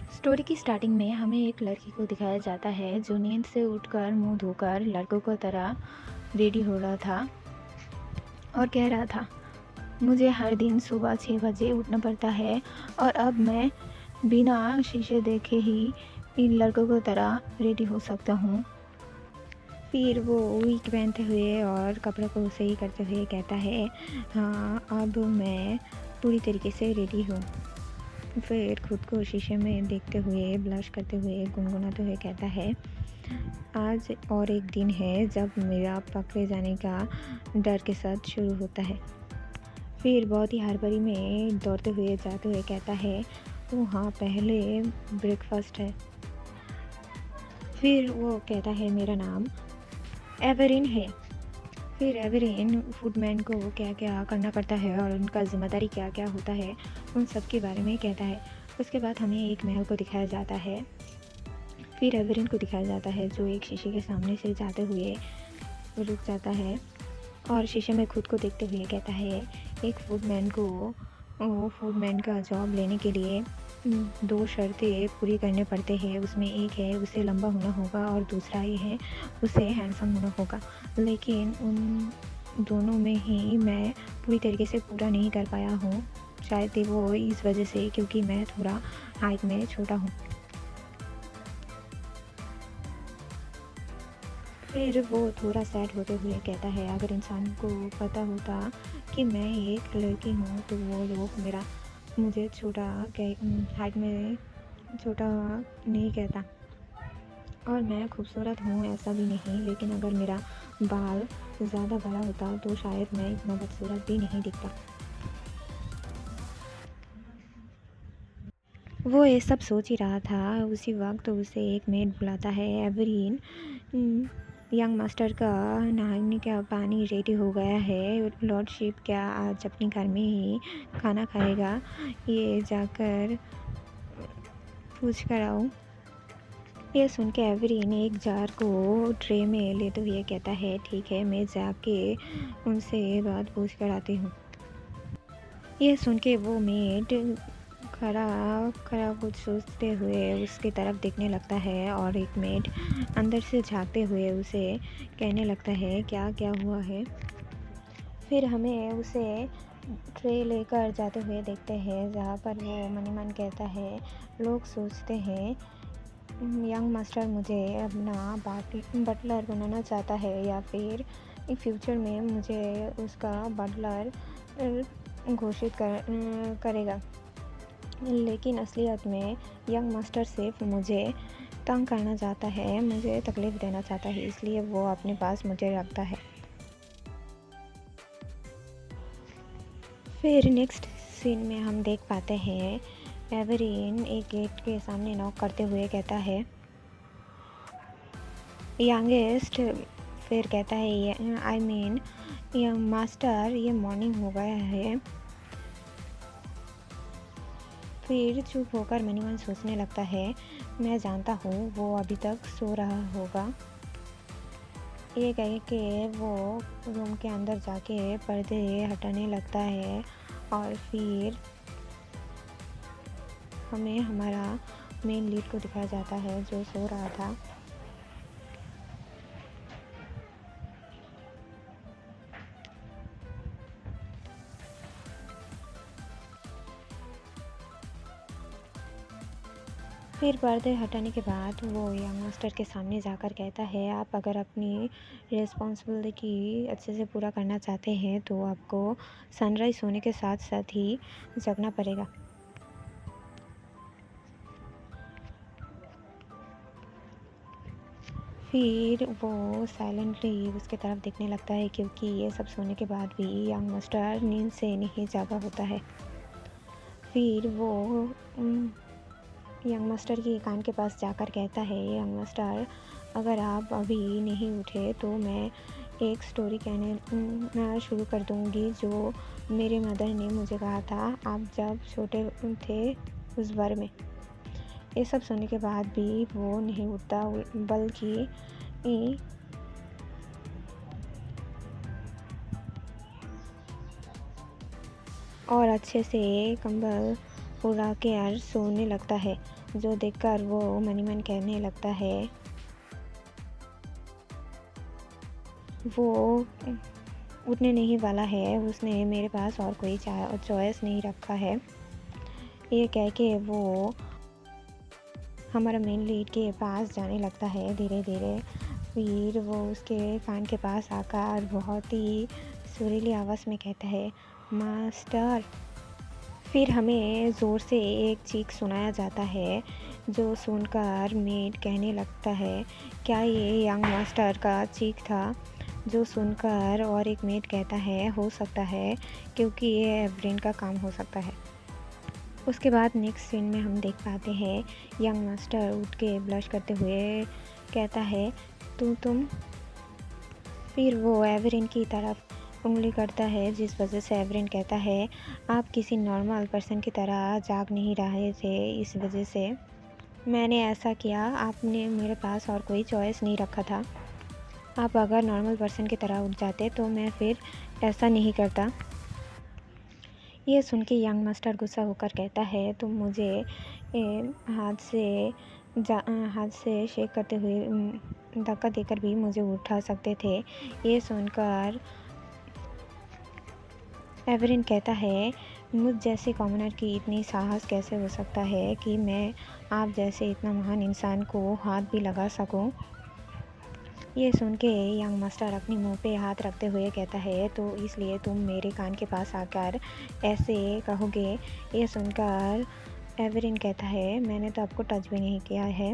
Story की starting में हमें एक लड़की को दिखाया जाता है जो नींद से उठकर मुंह धोकर लड़कों को तरह रेडी हो रहा था और कह रहा था, मुझे हर दिन सुबह 6 बजे उठना पड़ता है और अब मैं बिना शीशे देखे ही इन लड़कों को तरह रेडी हो सकता हूँ। फिर वो वीक पहनते हुए और कपड़ों को सही करते हुए कहता है, हाँ अब मैं पूरी तरीके से रेडी हूँ। फिर खुद को शीशे में देखते हुए ब्लश करते हुए गुनगुनाते हुए कहता है, आज और एक दिन है जब मेरा पकड़े जाने का डर के साथ शुरू होता है। फिर बहुत ही हड़बड़ी में दौड़ते हुए जाते हुए कहता है, ओ हाँ पहले ब्रेकफास्ट है। फिर वो कहता है, मेरा नाम एवरिन है। फिर एवरिन फूडमैन को क्या क्या करना पड़ता है और उनका ज़िम्मेदारी क्या क्या होता है उन सब के बारे में कहता है। उसके बाद हमें एक महल को दिखाया जाता है। फिर एवरिन को दिखाया जाता है जो एक शीशे के सामने से जाते हुए रुक जाता है और शीशे में खुद को देखते हुए कहता है, एक फूडमैन को वो फूडमैन का जॉब लेने के लिए 2 शर्तें पूरी करने पड़ते हैं। उसमें एक है उसे लंबा होना होगा और दूसरा ये है उसे हैंडसम होना होगा। लेकिन उन दोनों में ही मैं पूरी तरीके से पूरा नहीं कर पाया हूँ। शायद वो इस वजह से क्योंकि मैं थोड़ा हाइट में छोटा हूँ। फिर वो थोड़ा सैड होते हुए कहता है, अगर इंसान को पता होता कि मैं एक लड़की हूँ तो वो लोग मुझे छोटा हाइट में छोटा नहीं कहता। और मैं खूबसूरत हूँ ऐसा भी नहीं, लेकिन अगर मेरा बाल ज़्यादा बड़ा होता तो शायद मैं इतना खूबसूरत भी नहीं दिखता। वो ये सब सोच ही रहा था, उसी वक्त उसे एक मेड बुलाता है। एवरीन, यंग मास्टर का नहाने का पानी रेडी हो गया है। लॉर्डशिप क्या आज अपने घर में ही खाना खाएगा? ये जाकर पूछ कर आओ। ये सुन के एवरीन एक जार को ट्रे में लेते हुए कहता है, ठीक है मैं जाके उनसे बात पूछ कर आती हूँ। ये सुन के वो मेड खड़ा खड़ा कुछ सोचते हुए उसकी तरफ देखने लगता है और एक मेड अंदर से झांकते हुए उसे कहने लगता है, क्या क्या हुआ है। फिर हमें उसे ट्रे लेकर जाते हुए देखते हैं जहाँ पर वो मनी मन कहता है, लोग सोचते हैं यंग मास्टर मुझे अपना बटलर बनाना चाहता है या फिर फ्यूचर में मुझे उसका बटलर घोषित करेगा। लेकिन असलियत में यंग मास्टर सिर्फ मुझे तंग करना चाहता है, मुझे तकलीफ़ देना चाहता है, इसलिए वो अपने पास मुझे रखता है। फिर नेक्स्ट सीन में हम देख पाते हैं एवरीन एक गेट के सामने नॉक करते हुए कहता है, यंगेस्ट। फिर कहता है, आई मीन यंग मास्टर ये मॉर्निंग हो गया है। फिर चुप होकर मनी मन सोचने लगता है, मैं जानता हूँ वो अभी तक सो रहा होगा। ये कह के वो रूम के अंदर जाके पर्दे हटाने लगता है और फिर हमें हमारा मेन लीड को दिखाया जाता है जो सो रहा था। फिर पर्दे हटाने के बाद वो यंग मास्टर के सामने जाकर कहता है, आप अगर अपनी रिस्पॉन्सिबिलिटी अच्छे से पूरा करना चाहते हैं तो आपको सनराइज़ होने के साथ साथ ही जगना पड़ेगा। फिर वो साइलेंटली उसके तरफ देखने लगता है क्योंकि ये सब सोने के बाद भी यंग मास्टर नींद से नहीं जागा होता है। फिर वो यंग मास्टर की कान के पास जाकर कहता है, यंग मास्टर अगर आप अभी नहीं उठे तो मैं एक स्टोरी कहना शुरू कर दूँगी जो मेरे मदर ने मुझे कहा था आप जब छोटे थे उस बारे में। ये सब सुनने के बाद भी वो नहीं उठता बल्कि और अच्छे से कंबल उड़ा कर सोने लगता है, जो देखकर वो मन ही मन कहने लगता है वो उठने नहीं वाला है, उसने मेरे पास और कोई चॉइस नहीं रखा है। ये कह के वो हमारा मेन लीड के पास जाने लगता है धीरे धीरे। फिर वो उसके कान के पास आकर बहुत ही सुरीली आवाज़ में कहता है, मास्टर। फिर हमें ज़ोर से एक चीख सुनाया जाता है, जो सुनकर मेड कहने लगता है, क्या ये यंग मास्टर का चीख था? जो सुनकर और एक मेड कहता है, हो सकता है, क्योंकि ये एवरेन का काम हो सकता है। उसके बाद नेक्स्ट सीन में हम देख पाते हैं यंग मास्टर उठ के ब्लश करते हुए कहता है, तुम। फिर वो एवरेन की तरफ उंगली करता है, जिस वजह से एवरेन कहता है, आप किसी नॉर्मल पर्सन की तरह जाग नहीं रहे थे, इस वजह से मैंने ऐसा किया। आपने मेरे पास और कोई चॉइस नहीं रखा था। आप अगर नॉर्मल पर्सन की तरह उठ जाते तो मैं फिर ऐसा नहीं करता। ये सुन के यंग मास्टर गुस्सा होकर कहता है, तुम मुझे हाथ से शेक करते हुए धक्का देकर भी मुझे उठा सकते थे। ये सुनकर एवरेन कहता है, मुझ जैसे कॉमनर की इतनी साहस कैसे हो सकता है कि मैं आप जैसे इतना महान इंसान को हाथ भी लगा सकूं। ये सुन के यंग मास्टर अपने मुंह पे हाथ रखते हुए कहता है, तो इसलिए तुम मेरे कान के पास आकर ऐसे कहोगे? ये सुनकर एवरेन कहता है, मैंने तो आपको टच भी नहीं किया है।